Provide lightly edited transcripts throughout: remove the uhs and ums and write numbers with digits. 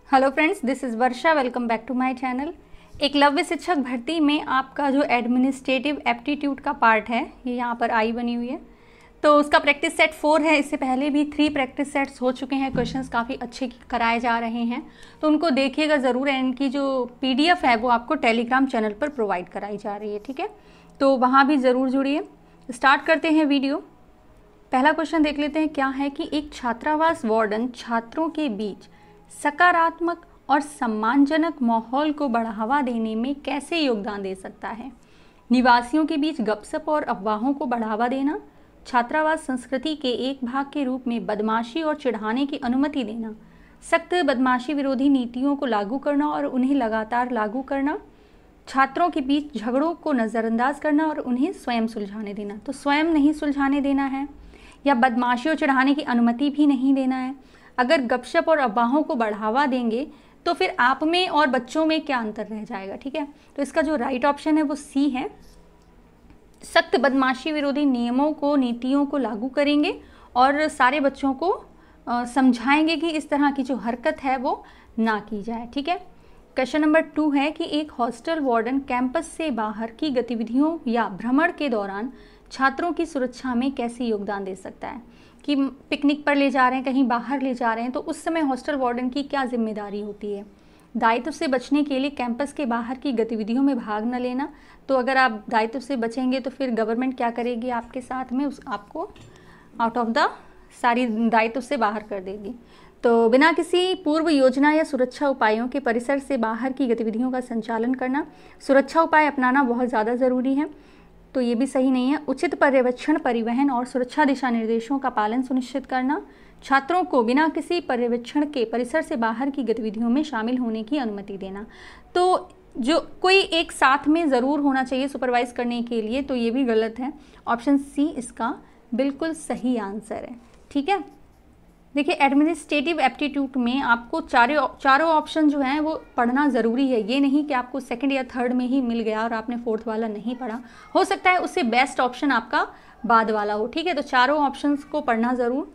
Hello friends, this is Varsha. Welcome back to my channel. Eklavya शिक्षक भर्ती में आपका जो एडमिनिस्ट्रेटिव एप्टीट्यूड का पार्ट है, ये यहाँ पर आई बनी हुई है, तो उसका प्रैक्टिस सेट 4 है। इससे पहले भी 3 प्रैक्टिस सेट्स हो चुके हैं। क्वेश्चंस काफ़ी अच्छे कराए जा रहे हैं, तो उनको देखिएगा ज़रूर। इनकी जो PDF है वो आपको टेलीग्राम चैनल पर प्रोवाइड कराई जा रही है, ठीक है, तो वहाँ भी ज़रूर जुड़िए। स्टार्ट करते हैं वीडियो। पहला क्वेश्चन देख लेते हैं। क्या है कि एक छात्रावास वार्डन छात्रों के बीच सकारात्मक और सम्मानजनक माहौल को बढ़ावा देने में कैसे योगदान दे सकता है? निवासियों के बीच गपशप और अफवाहों को बढ़ावा देना, छात्रावास संस्कृति के एक भाग के रूप में बदमाशी और चिढ़ाने की अनुमति देना, सख्त बदमाशी विरोधी नीतियों को लागू करना और उन्हें लगातार लागू करना, छात्रों के बीच झगड़ों को नज़रअंदाज करना और उन्हें स्वयं सुलझाने देना। तो स्वयं नहीं सुलझाने देना है, या बदमाशी और चिढ़ाने की अनुमति भी नहीं देना है। अगर गपशप और अफवाहों को बढ़ावा देंगे तो फिर आप में और बच्चों में क्या अंतर रह जाएगा, ठीक है। तो इसका जो राइट ऑप्शन है वो सी है। सख्त बदमाशी विरोधी नियमों को, नीतियों को लागू करेंगे और सारे बच्चों को समझाएंगे कि इस तरह की जो हरकत है वो ना की जाए, ठीक है। क्वेश्चन नंबर 2 है कि एक हॉस्टल वार्डन कैंपस से बाहर की गतिविधियों या भ्रमण के दौरान छात्रों की सुरक्षा में कैसे योगदान दे सकता है? कि पिकनिक पर ले जा रहे हैं, कहीं बाहर ले जा रहे हैं, तो उस समय हॉस्टल वार्डन की क्या जिम्मेदारी होती है? दायित्व से बचने के लिए कैंपस के बाहर की गतिविधियों में भाग न लेना। तो अगर आप दायित्व से बचेंगे तो फिर गवर्नमेंट क्या करेगी आपके साथ में? आपको आउट ऑफ द सारी दायित्व से बाहर कर देगी। तो बिना किसी पूर्व योजना या सुरक्षा उपायों के परिसर से बाहर की गतिविधियों का संचालन करना, सुरक्षा उपाय अपनाना बहुत ज़्यादा ज़रूरी है, तो ये भी सही नहीं है। उचित पर्यवेक्षण, परिवहन और सुरक्षा दिशा निर्देशों का पालन सुनिश्चित करना, छात्रों को बिना किसी पर्यवेक्षण के परिसर से बाहर की गतिविधियों में शामिल होने की अनुमति देना। तो जो कोई एक साथ में ज़रूर होना चाहिए सुपरवाइज करने के लिए, तो ये भी गलत है। ऑप्शन सी इसका बिल्कुल सही आंसर है, ठीक है। देखिए, एडमिनिस्ट्रेटिव एप्टीट्यूड में आपको चारों ऑप्शन जो हैं वो पढ़ना ज़रूरी है। ये नहीं कि आपको सेकंड या थर्ड में ही मिल गया और आपने फोर्थ वाला नहीं पढ़ा। हो सकता है उससे बेस्ट ऑप्शन आपका बाद वाला हो, ठीक है। तो चारों ऑप्शंस को पढ़ना ज़रूर।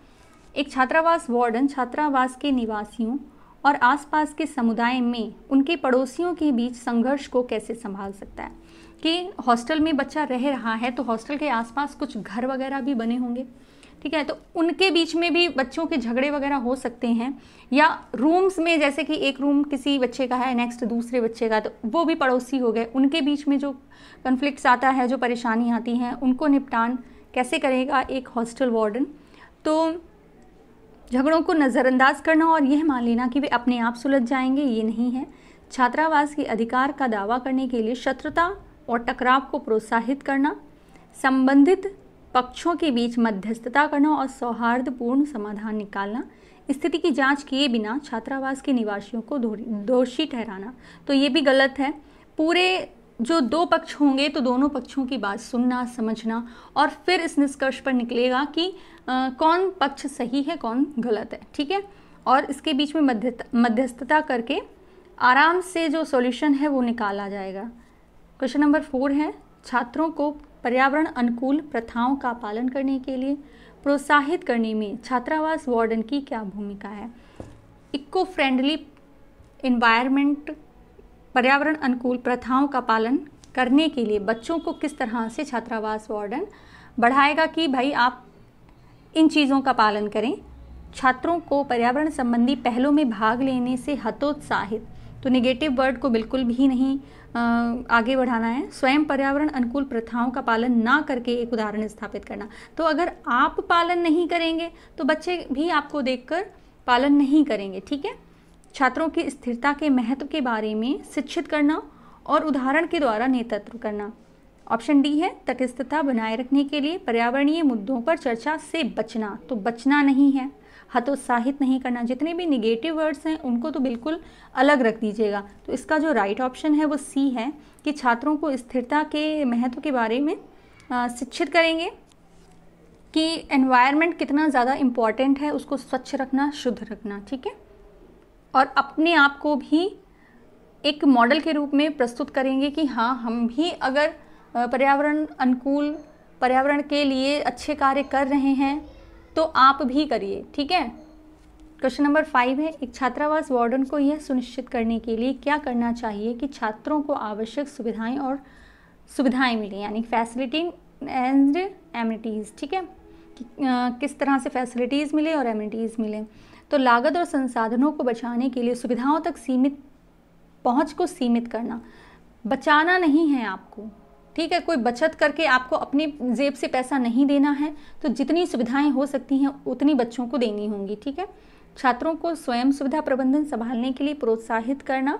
एक छात्रावास वार्डन छात्रावास के निवासियों और आसपास के समुदाय में उनके पड़ोसियों के बीच संघर्ष को कैसे संभाल सकता है? कि हॉस्टल में बच्चा रह रहा है तो हॉस्टल के आसपास कुछ घर वगैरह भी बने होंगे, ठीक है, तो उनके बीच में भी बच्चों के झगड़े वगैरह हो सकते हैं। या रूम्स में, जैसे कि एक रूम किसी बच्चे का है, नेक्स्ट दूसरे बच्चे का, तो वो भी पड़ोसी हो गए, उनके बीच में जो कन्फ्लिक्ट्स आता है, जो परेशानी आती हैं, उनको निपटान कैसे करेगा एक हॉस्टल वार्डन? तो झगड़ों को नज़रअंदाज करना और यह मान लेना कि वे अपने आप सुलझ जाएंगे, ये नहीं है। छात्रावास के अधिकार का दावा करने के लिए शत्रुता और टकराव को प्रोत्साहित करना, संबंधित पक्षों के बीच मध्यस्थता करना और सौहार्दपूर्ण समाधान निकालना, स्थिति की जांच किए बिना छात्रावास के निवासियों को दोषी ठहराना। तो ये भी गलत है। पूरे जो 2 पक्ष होंगे तो दोनों पक्षों की बात सुनना, समझना और फिर इस निष्कर्ष पर निकलेगा कि कौन पक्ष सही है, कौन गलत है, ठीक है। और इसके बीच में मध्यस्थता करके आराम से जो सॉल्यूशन है वो निकाला जाएगा। क्वेश्चन नंबर 4 है, छात्रों को पर्यावरण अनुकूल प्रथाओं का पालन करने के लिए प्रोत्साहित करने में छात्रावास वार्डन की क्या भूमिका है? इको फ्रेंडली इन्वायरमेंट, पर्यावरण अनुकूल प्रथाओं का पालन करने के लिए बच्चों को किस तरह से छात्रावास वार्डन बढ़ाएगा कि भाई आप इन चीज़ों का पालन करें? छात्रों को पर्यावरण संबंधी पहलों में भाग लेने से हतोत्साहित, तो नेगेटिव वर्ड को बिल्कुल भी नहीं आगे बढ़ाना है। स्वयं पर्यावरण अनुकूल प्रथाओं का पालन ना करके एक उदाहरण स्थापित करना। तो अगर आप पालन नहीं करेंगे तो बच्चे भी आपको देखकर पालन नहीं करेंगे, ठीक है। छात्रों की स्थिरता के महत्व के बारे में शिक्षित करना और उदाहरण के द्वारा नेतृत्व करना। ऑप्शन डी है, तटस्थता बनाए रखने के लिए पर्यावरणीय मुद्दों पर चर्चा से बचना। तो बचना नहीं है, हतोत्साहित नहीं करना। जितने भी निगेटिव वर्ड्स हैं उनको तो बिल्कुल अलग रख दीजिएगा। तो इसका जो राइट ऑप्शन है वो सी है कि छात्रों को स्थिरता के महत्व के बारे में शिक्षित करेंगे कि एनवायरनमेंट कितना ज़्यादा इम्पॉर्टेंट है, उसको स्वच्छ रखना, शुद्ध रखना, ठीक है। और अपने आप को भी एक मॉडल के रूप में प्रस्तुत करेंगे कि हाँ, हम भी अगर पर्यावरण अनुकूल, पर्यावरण के लिए अच्छे कार्य कर रहे हैं तो आप भी करिए, ठीक है। क्वेश्चन नंबर 5 है, एक छात्रावास वार्डन को यह सुनिश्चित करने के लिए क्या करना चाहिए कि छात्रों को आवश्यक सुविधाएं मिलें, यानी फैसिलिटी एंड एमिनिटीज़। ठीक है, किस तरह से फैसिलिटीज़ मिले और एमिनिटीज़ मिले। तो लागत और संसाधनों को बचाने के लिए सुविधाओं तक पहुंच को सीमित करना, बचाना नहीं है आपको। ठीक है, कोई बचत करके आपको अपनी जेब से पैसा नहीं देना है, तो जितनी सुविधाएं हो सकती हैं उतनी बच्चों को देनी होंगी। ठीक है, छात्रों को स्वयं सुविधा प्रबंधन संभालने के लिए प्रोत्साहित करना,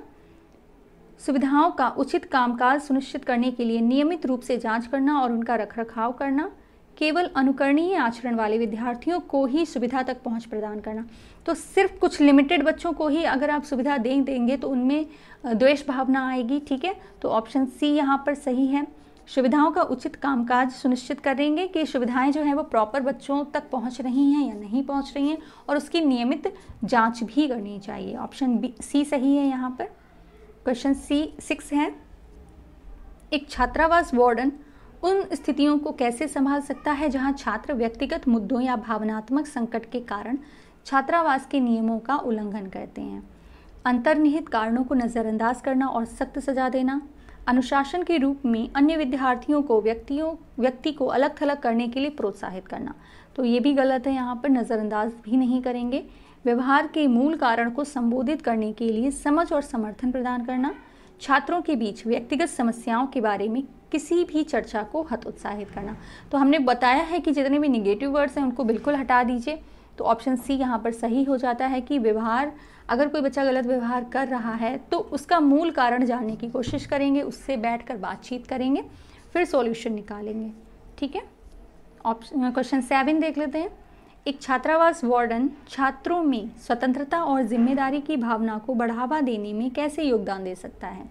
सुविधाओं का उचित कामकाज सुनिश्चित करने के लिए नियमित रूप से जांच करना और उनका रखरखाव करना, केवल अनुकरणीय आचरण वाले विद्यार्थियों को ही सुविधा तक पहुंच प्रदान करना। तो सिर्फ कुछ लिमिटेड बच्चों को ही अगर आप सुविधा देंगे तो उनमें द्वेष भावना आएगी। ठीक है, तो ऑप्शन सी यहाँ पर सही है। सुविधाओं का उचित कामकाज सुनिश्चित करेंगे कि सुविधाएं जो हैं वो प्रॉपर बच्चों तक पहुंच रही हैं या नहीं पहुंच रही हैं, और उसकी नियमित जांच भी करनी चाहिए। ऑप्शन बी सी सही है यहाँ पर। क्वेश्चन 6 है, एक छात्रावास वार्डन उन स्थितियों को कैसे संभाल सकता है जहां छात्र व्यक्तिगत मुद्दों या भावनात्मक संकट के कारण छात्रावास के नियमों का उल्लंघन करते हैं। अंतर्निहित कारणों को नज़रअंदाज करना और सख्त सजा देना, अनुशासन के रूप में अन्य विद्यार्थियों को व्यक्ति को अलग थलग करने के लिए प्रोत्साहित करना। तो ये भी गलत है, यहाँ पर नज़रअंदाज भी नहीं करेंगे। व्यवहार के मूल कारण को संबोधित करने के लिए समझ और समर्थन प्रदान करना, छात्रों के बीच व्यक्तिगत समस्याओं के बारे में किसी भी चर्चा को हतोत्साहित करना। तो हमने बताया है कि जितने भी निगेटिव वर्ड्स हैं उनको बिल्कुल हटा दीजिए। तो ऑप्शन सी यहाँ पर सही हो जाता है कि व्यवहार, अगर कोई बच्चा गलत व्यवहार कर रहा है तो उसका मूल कारण जानने की कोशिश करेंगे, उससे बैठकर बातचीत करेंगे, फिर सॉल्यूशन निकालेंगे। ठीक है, क्वेश्चन 7 देख लेते हैं। एक छात्रावास वार्डन छात्रों में स्वतंत्रता और जिम्मेदारी की भावना को बढ़ावा देने में कैसे योगदान दे सकता है।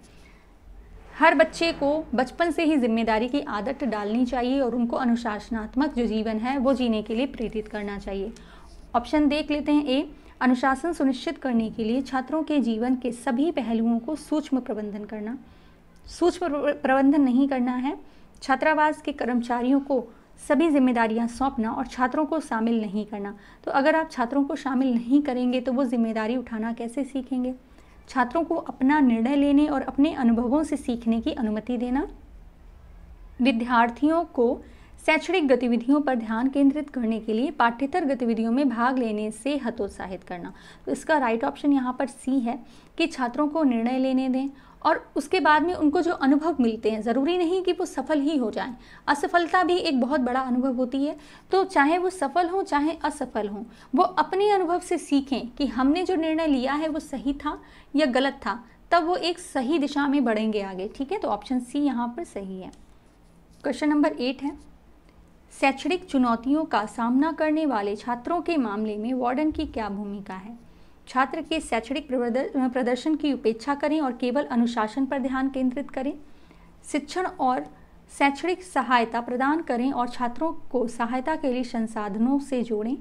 हर बच्चे को बचपन से ही जिम्मेदारी की आदत डालनी चाहिए और उनको अनुशासनात्मक जो जीवन है वो जीने के लिए प्रेरित करना चाहिए। ऑप्शन देख लेते हैं। ए, अनुशासन सुनिश्चित करने के लिए छात्रों के जीवन के सभी पहलुओं को सूक्ष्म प्रबंधन करना। सूक्ष्म प्रबंधन नहीं करना है, छात्रावास के कर्मचारियों को सभी जिम्मेदारियां सौंपना और छात्रों को शामिल नहीं करना। तो अगर आप छात्रों को शामिल नहीं करेंगे तो वो जिम्मेदारी उठाना कैसे सीखेंगे। छात्रों को अपना निर्णय लेने और अपने अनुभवों से सीखने की अनुमति देना, विद्यार्थियों को शैक्षणिक गतिविधियों पर ध्यान केंद्रित करने के लिए पाठ्येतर गतिविधियों में भाग लेने से हतोत्साहित करना। तो इसका राइट ऑप्शन यहाँ पर सी है कि छात्रों को निर्णय लेने दें और उसके बाद में उनको जो अनुभव मिलते हैं, ज़रूरी नहीं कि वो सफल ही हो जाएं, असफलता भी एक बहुत बड़ा अनुभव होती है। तो चाहे वो सफल हो चाहे असफल हो, वो अपने अनुभव से सीखें कि हमने जो निर्णय लिया है वो सही था या गलत था, तब वो एक सही दिशा में बढ़ेंगे आगे। ठीक है, तो ऑप्शन सी यहाँ पर सही है। क्वेश्चन नंबर 8 है, शैक्षणिक चुनौतियों का सामना करने वाले छात्रों के मामले में वार्डन की क्या भूमिका है। छात्र के शैक्षणिक प्रदर्शन की उपेक्षा करें और केवल अनुशासन पर ध्यान केंद्रित करें, शिक्षण और शैक्षणिक सहायता प्रदान करें और छात्रों को सहायता के लिए संसाधनों से जोड़ें,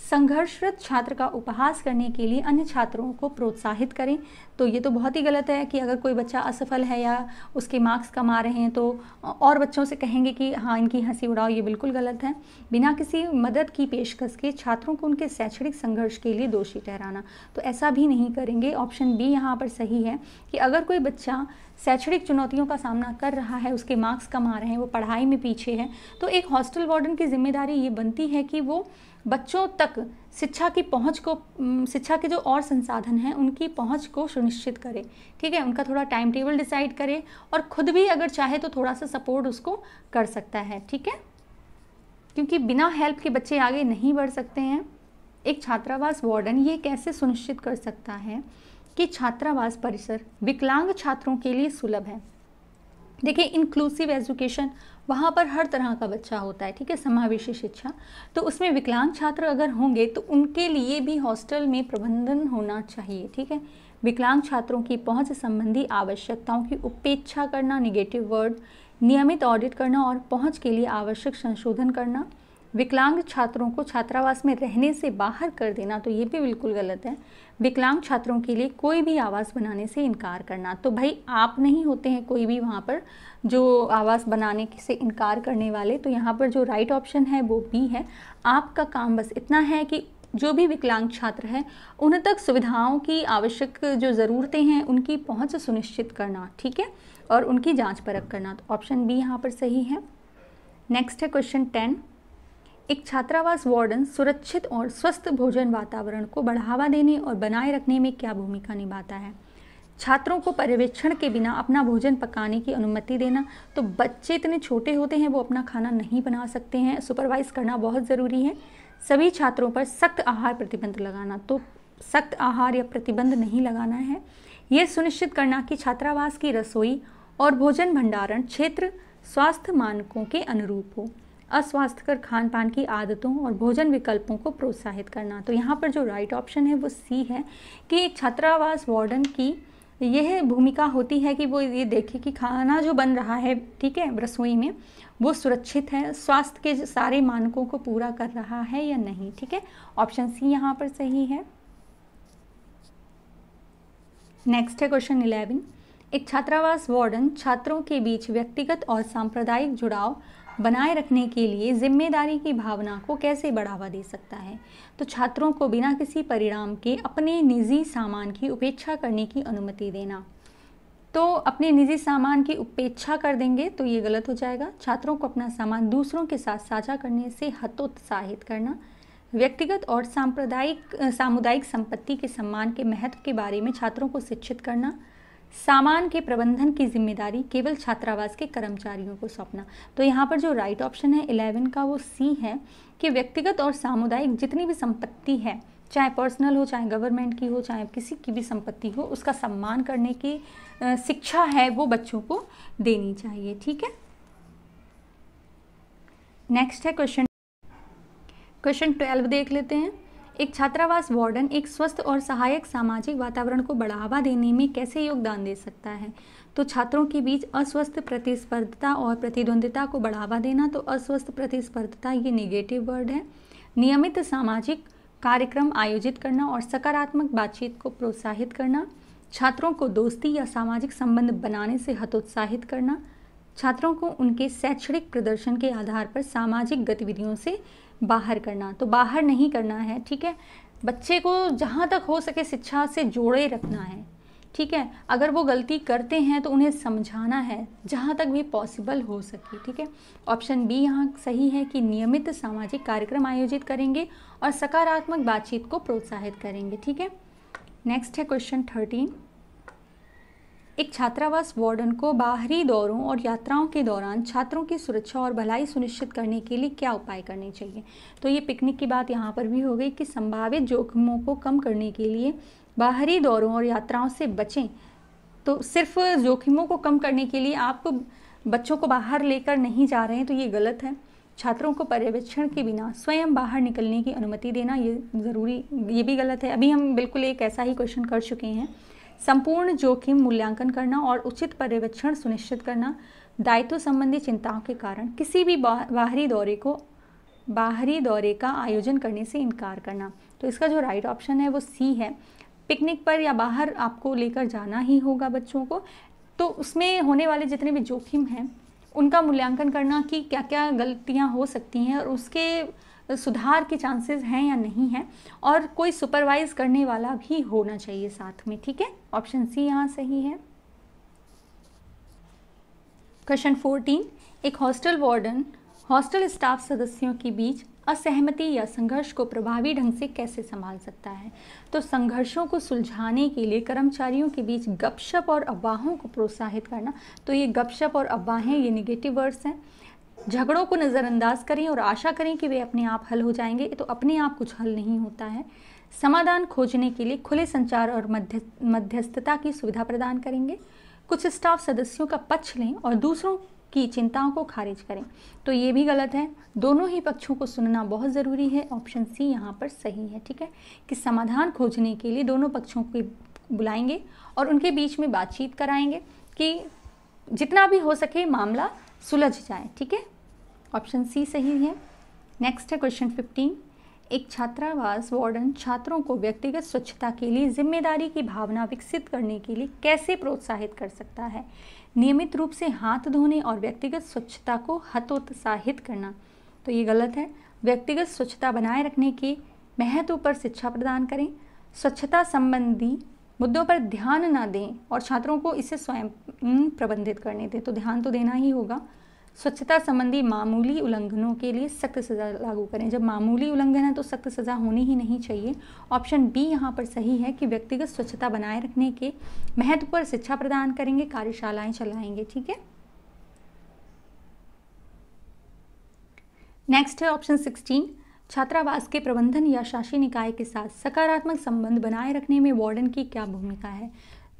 संघर्षरत छात्र का उपहास करने के लिए अन्य छात्रों को प्रोत्साहित करें। तो ये तो बहुत ही गलत है कि अगर कोई बच्चा असफल है या उसके मार्क्स कम आ रहे हैं तो और बच्चों से कहेंगे कि हाँ इनकी हंसी उड़ाओ, ये बिल्कुल गलत है। बिना किसी मदद की पेशकश के छात्रों को उनके शैक्षणिक संघर्ष के लिए दोषी ठहराना, तो ऐसा भी नहीं करेंगे। ऑप्शन बी यहाँ पर सही है कि अगर कोई बच्चा शैक्षणिक चुनौतियों का सामना कर रहा है, उसके मार्क्स कम आ रहे हैं, वो पढ़ाई में पीछे है, तो एक हॉस्टल वार्डन की जिम्मेदारी ये बनती है कि वो बच्चों तक शिक्षा की पहुंच को, शिक्षा के जो और संसाधन हैं उनकी पहुंच को सुनिश्चित करे। ठीक है, उनका थोड़ा टाइम टेबल डिसाइड करे और खुद भी अगर चाहे तो थोड़ा सा सपोर्ट उसको कर सकता है। ठीक है, क्योंकि बिना हेल्प के बच्चे आगे नहीं बढ़ सकते हैं। एक छात्रावास वार्डन ये कैसे सुनिश्चित कर सकता है कि छात्रावास परिसर विकलांग छात्रों के लिए सुलभ है। देखिए, इंक्लूसिव एजुकेशन, वहाँ पर हर तरह का बच्चा होता है। ठीक है, समावेशी शिक्षा, तो उसमें विकलांग छात्र अगर होंगे तो उनके लिए भी हॉस्टल में प्रबंधन होना चाहिए। ठीक है, विकलांग छात्रों की पहुंच संबंधी आवश्यकताओं की उपेक्षा करना, निगेटिव वर्ड, नियमित ऑडिट करना और पहुंच के लिए आवश्यक संशोधन करना, विकलांग छात्रों को छात्रावास में रहने से बाहर कर देना, तो ये भी बिल्कुल गलत है। विकलांग छात्रों के लिए कोई भी आवास बनाने से इनकार करना, तो भाई आप नहीं होते हैं कोई भी वहाँ पर जो आवास बनाने से इनकार करने वाले, तो यहाँ पर जो राइट ऑप्शन है वो बी है। आपका काम बस इतना है कि जो भी विकलांग छात्र है उन तक सुविधाओं की आवश्यक जो ज़रूरतें हैं उनकी पहुंच सुनिश्चित करना, ठीक है, और उनकी जांच परख करना। तो ऑप्शन बी यहाँ पर सही है। नेक्स्ट है क्वेश्चन 10। एक छात्रावास वार्डन सुरक्षित और स्वस्थ भोजन वातावरण को बढ़ावा देने और बनाए रखने में क्या भूमिका निभाता है? छात्रों को पर्यवेक्षण के बिना अपना भोजन पकाने की अनुमति देना। तो बच्चे इतने छोटे होते हैं वो अपना खाना नहीं बना सकते हैं, सुपरवाइज करना बहुत ज़रूरी है। सभी छात्रों पर सख्त आहार प्रतिबंध लगाना, तो सख्त आहार या प्रतिबंध नहीं लगाना है। ये सुनिश्चित करना कि छात्रावास की रसोई और भोजन भंडारण क्षेत्र स्वास्थ्य मानकों के अनुरूप हो। अस्वास्थ्यकर खान पान की आदतों और भोजन विकल्पों को प्रोत्साहित करना। तो यहाँ पर जो राइट ऑप्शन है वो सी है कि एक छात्रावास वार्डन की यह भूमिका होती है कि वो ये देखे कि खाना जो बन रहा है, ठीक है, रसोई में, वो सुरक्षित है, स्वास्थ्य के सारे मानकों को पूरा कर रहा है या नहीं, ठीक है। ऑप्शन सी यहाँ पर सही है। नेक्स्ट है क्वेश्चन 11। एक छात्रावास वार्डन छात्रों के बीच व्यक्तिगत और सांप्रदायिक जुड़ाव बनाए रखने के लिए जिम्मेदारी की भावना को कैसे बढ़ावा दे सकता है? तो छात्रों को बिना किसी परिणाम के अपने निजी सामान की उपेक्षा करने की अनुमति देना। तो अपने निजी सामान की उपेक्षा कर देंगे तो ये गलत हो जाएगा। छात्रों को अपना सामान दूसरों के साथ साझा करने से हतोत्साहित करना। व्यक्तिगत और सामुदायिक संपत्ति के सम्मान के महत्व के बारे में छात्रों को शिक्षित करना। सामान के प्रबंधन की जिम्मेदारी केवल छात्रावास के कर्मचारियों को सौंपना। तो यहाँ पर जो राइट ऑप्शन है 11 का वो सी है कि व्यक्तिगत और सामुदायिक जितनी भी संपत्ति है, चाहे पर्सनल हो, चाहे गवर्नमेंट की हो, चाहे किसी की भी संपत्ति हो, उसका सम्मान करने की शिक्षा है वो बच्चों को देनी चाहिए, ठीक है। नेक्स्ट है क्वेश्चन 12 देख लेते हैं। एक छात्रावास वार्डन एक स्वस्थ और सहायक सामाजिक वातावरण को बढ़ावा देने में कैसे योगदान दे सकता है? तो छात्रों के बीच अस्वस्थ प्रतिस्पर्धा और प्रतिद्वंदिता को बढ़ावा देना। तो अस्वस्थ प्रतिस्पर्धा ये नेगेटिव वर्ड है। नियमित सामाजिक कार्यक्रम आयोजित करना और सकारात्मक बातचीत को प्रोत्साहित करना। छात्रों को दोस्ती या सामाजिक संबंध बनाने से हतोत्साहित करना। छात्रों को उनके शैक्षणिक प्रदर्शन के आधार पर सामाजिक गतिविधियों से बाहर करना। तो बाहर नहीं करना है, ठीक है। बच्चे को जहाँ तक हो सके शिक्षा से जोड़े रखना है, ठीक है। अगर वो गलती करते हैं तो उन्हें समझाना है जहाँ तक भी पॉसिबल हो सके, ठीक है। ऑप्शन बी यहाँ सही है कि नियमित सामाजिक कार्यक्रम आयोजित करेंगे और सकारात्मक बातचीत को प्रोत्साहित करेंगे, ठीक है। नेक्स्ट है क्वेश्चन 13। एक छात्रावास वार्डन को बाहरी दौरों और यात्राओं के दौरान छात्रों की सुरक्षा और भलाई सुनिश्चित करने के लिए क्या उपाय करने चाहिए? तो ये पिकनिक की बात यहाँ पर भी हो गई कि संभावित जोखिमों को कम करने के लिए बाहरी दौरों और यात्राओं से बचें। तो सिर्फ जोखिमों को कम करने के लिए आप बच्चों को बाहर लेकर नहीं जा रहे हैं तो ये गलत है। छात्रों को पर्यवेक्षण के बिना स्वयं बाहर निकलने की अनुमति देना ये भी गलत है। अभी हम बिल्कुल एक ऐसा ही क्वेश्चन कर चुके हैं। संपूर्ण जोखिम मूल्यांकन करना और उचित पर्यवेक्षण सुनिश्चित करना। दायित्व संबंधी चिंताओं के कारण किसी भी बाहरी दौरे का आयोजन करने से इनकार करना। तो इसका जो राइट ऑप्शन है वो सी है। पिकनिक पर या बाहर आपको लेकर जाना ही होगा बच्चों को, तो उसमें होने वाले जितने भी जोखिम हैं उनका मूल्यांकन करना कि क्या क्या गलतियां हो सकती हैं और उसके सुधार के चांसेस हैं या नहीं हैं, और कोई सुपरवाइज करने वाला भी होना चाहिए साथ में, ठीक है। ऑप्शन सी यहाँ सही है। क्वेश्चन 14। एक हॉस्टल वार्डन हॉस्टल स्टाफ सदस्यों के बीच असहमति या संघर्ष को प्रभावी ढंग से कैसे संभाल सकता है? तो संघर्षों को सुलझाने के लिए कर्मचारियों के बीच गपशप और अफवाहों को प्रोत्साहित करना। तो ये गपशप और अफवाहें ये निगेटिव वर्ड्स हैं। झगड़ों को नज़रअंदाज करें और आशा करें कि वे अपने आप हल हो जाएंगे, तो अपने आप कुछ हल नहीं होता है। समाधान खोजने के लिए खुले संचार और मध्यस्थता की सुविधा प्रदान करेंगे। कुछ स्टाफ सदस्यों का पक्ष लें और दूसरों की चिंताओं को खारिज करें। तो ये भी गलत है। दोनों ही पक्षों को सुनना बहुत ज़रूरी है। ऑप्शन सी यहाँ पर सही है, ठीक है, कि समाधान खोजने के लिए दोनों पक्षों को बुलाएंगे और उनके बीच में बातचीत कराएंगे कि जितना भी हो सके मामला सुलझ जाए, ठीक है। ऑप्शन सी सही है। नेक्स्ट है क्वेश्चन 15। एक छात्रावास वार्डन छात्रों को व्यक्तिगत स्वच्छता के लिए जिम्मेदारी की भावना विकसित करने के लिए कैसे प्रोत्साहित कर सकता है? नियमित रूप से हाथ धोने और व्यक्तिगत स्वच्छता को हतोत्साहित करना। तो ये गलत है। व्यक्तिगत स्वच्छता बनाए रखने के महत्व पर शिक्षा प्रदान करें, स्वच्छता संबंधी मुद्दों पर ध्यान न दें और छात्रों को इसे स्वयं प्रबंधित करने दें। तो ध्यान तो देना ही होगा। स्वच्छता संबंधी मामूली उल्लंघनों के लिए सख्त सज़ा लागू करें। जब मामूली उल्लंघन है तो सख्त सज़ा होनी ही नहीं चाहिए। ऑप्शन बी यहाँ पर सही है कि व्यक्तिगत स्वच्छता बनाए रखने के महत्व पर शिक्षा प्रदान करेंगे, कार्यशालाएं चलाएंगे। ठीक है, नेक्स्ट है ऑप्शन 16, छात्रावास के प्रबंधन या शासी निकाय के साथ सकारात्मक संबंध बनाए रखने में वार्डन की क्या भूमिका है।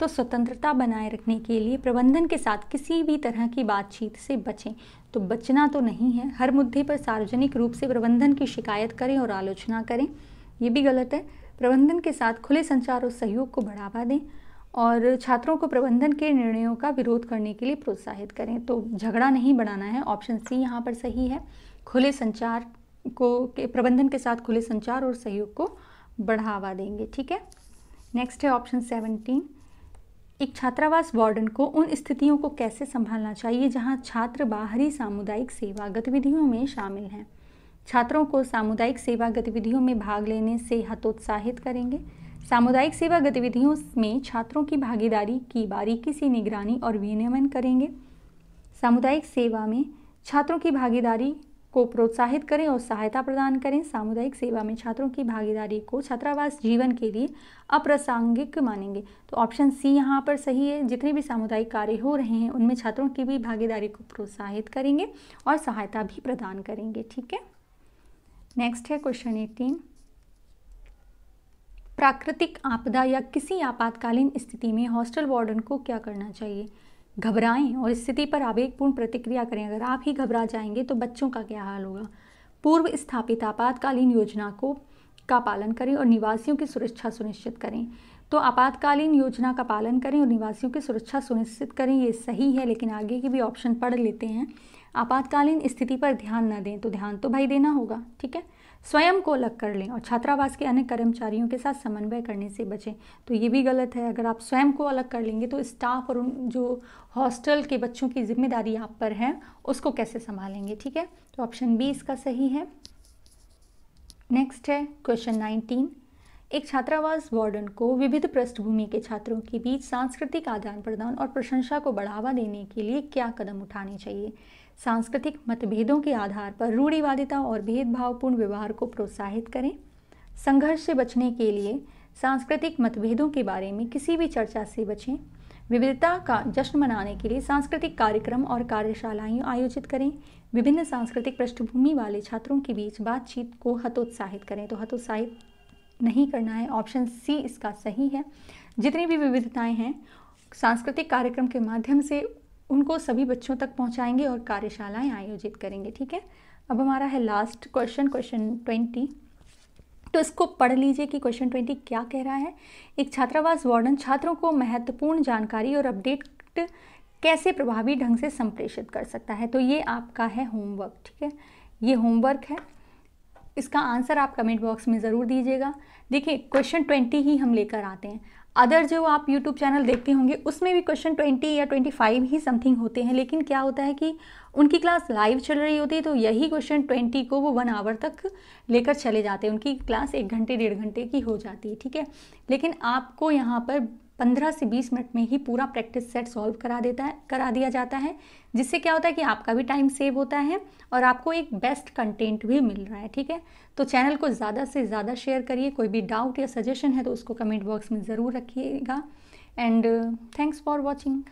तो स्वतंत्रता बनाए रखने के लिए प्रबंधन के साथ किसी भी तरह की बातचीत से बचें। तो बचना तो नहीं है, हर मुद्दे पर सार्वजनिक रूप से प्रबंधन की शिकायत करें और आलोचना करें, ये भी गलत है। प्रबंधन के साथ खुले संचार और सहयोग को बढ़ावा दें और छात्रों को प्रबंधन के निर्णयों का विरोध करने के लिए प्रोत्साहित करें। तो झगड़ा नहीं बढ़ाना है, ऑप्शन सी यहाँ पर सही है। खुले संचार को के प्रबंधन के साथ खुले संचार और सहयोग को बढ़ावा देंगे। ठीक है, नेक्स्ट है ऑप्शन 17, एक छात्रावास वार्डन को उन स्थितियों को कैसे संभालना चाहिए जहां छात्र बाहरी सामुदायिक सेवा गतिविधियों में शामिल हैं। छात्रों को सामुदायिक सेवा गतिविधियों में भाग लेने से हतोत्साहित करेंगे। सामुदायिक सेवा गतिविधियों में छात्रों की भागीदारी की बारीकी से निगरानी और विनियमन करेंगे। सामुदायिक सेवा में छात्रों की भागीदारी को प्रोत्साहित करें और सहायता प्रदान करें। सामुदायिक सेवा में छात्रों की भागीदारी को छात्रावास जीवन के लिए अप्रासंगिक मानेंगे। तो ऑप्शन सी यहाँ पर सही है। जितने भी सामुदायिक कार्य हो रहे हैं उनमें छात्रों की भी भागीदारी को प्रोत्साहित करेंगे और सहायता भी प्रदान करेंगे। ठीक है, नेक्स्ट है क्वेश्चन 18, प्राकृतिक आपदा या किसी आपातकालीन स्थिति में हॉस्टल वार्डन को क्या करना चाहिए। घबराएं और स्थिति पर आवेगपूर्ण प्रतिक्रिया करें। अगर आप ही घबरा जाएंगे तो बच्चों का क्या हाल होगा। पूर्व स्थापित आपातकालीन योजना का पालन करें और निवासियों की सुरक्षा सुनिश्चित करें। तो आपातकालीन योजना का पालन करें और निवासियों की सुरक्षा सुनिश्चित करें, ये सही है, लेकिन आगे की भी ऑप्शन पढ़ लेते हैं। आपातकालीन स्थिति पर ध्यान न दें, तो ध्यान तो भाई देना होगा। ठीक है, स्वयं को अलग कर लें और छात्रावास के अन्य कर्मचारियों के साथ समन्वय करने से बचें। तो ये भी गलत है। अगर आप स्वयं को अलग कर लेंगे तो स्टाफ और उन जो हॉस्टल के बच्चों की जिम्मेदारी आप पर है उसको कैसे संभालेंगे। ठीक है, तो ऑप्शन बी इसका सही है। नेक्स्ट है क्वेश्चन 19, एक छात्रावास वार्डन को विविध पृष्ठभूमि के छात्रों के बीच सांस्कृतिक आदान प्रदान और प्रशंसा को बढ़ावा देने के लिए क्या कदम उठाने चाहिए। सांस्कृतिक मतभेदों के आधार पर रूढ़िवादिता और भेदभावपूर्ण व्यवहार को प्रोत्साहित करें। संघर्ष से बचने के लिए सांस्कृतिक मतभेदों के बारे में किसी भी चर्चा से बचें। विविधता का जश्न मनाने के लिए सांस्कृतिक कार्यक्रम और कार्यशालाएं आयोजित करें। विभिन्न सांस्कृतिक पृष्ठभूमि वाले छात्रों के बीच बातचीत को हतोत्साहित करें। तो हतोत्साहित नहीं करना है, ऑप्शन सी इसका सही है। जितनी भी विविधताएं हैं सांस्कृतिक कार्यक्रम के माध्यम से उनको सभी बच्चों तक पहुंचाएंगे और कार्यशालाएं आयोजित करेंगे। ठीक है, अब हमारा है लास्ट क्वेश्चन, क्वेश्चन 20। तो इसको पढ़ लीजिए कि क्वेश्चन 20 क्या कह रहा है। एक छात्रावास वार्डन छात्रों को महत्वपूर्ण जानकारी और अपडेट कैसे प्रभावी ढंग से संप्रेषित कर सकता है। तो ये आपका है होमवर्क। ठीक है, ये होमवर्क है, इसका आंसर आप कमेंट बॉक्स में ज़रूर दीजिएगा। देखिए क्वेश्चन 20 ही हम लेकर आते हैं। अदर जो आप यूट्यूब चैनल देखते होंगे उसमें भी क्वेश्चन 20 या 25 ही समथिंग होते हैं, लेकिन क्या होता है कि उनकी क्लास लाइव चल रही होती है तो यही क्वेश्चन 20 को वो 1 आवर तक लेकर चले जाते हैं। उनकी क्लास 1 घंटे 1.5 घंटे की हो जाती है। ठीक है, लेकिन आपको यहाँ पर 15 से 20 मिनट में ही पूरा प्रैक्टिस सेट सॉल्व करा दिया जाता है, जिससे क्या होता है कि आपका भी टाइम सेव होता है और आपको एक बेस्ट कंटेंट भी मिल रहा है। ठीक है, तो चैनल को ज़्यादा से ज़्यादा शेयर करिए। कोई भी डाउट या सजेशन है तो उसको कमेंट बॉक्स में ज़रूर रखिएगा। And thanks for watching.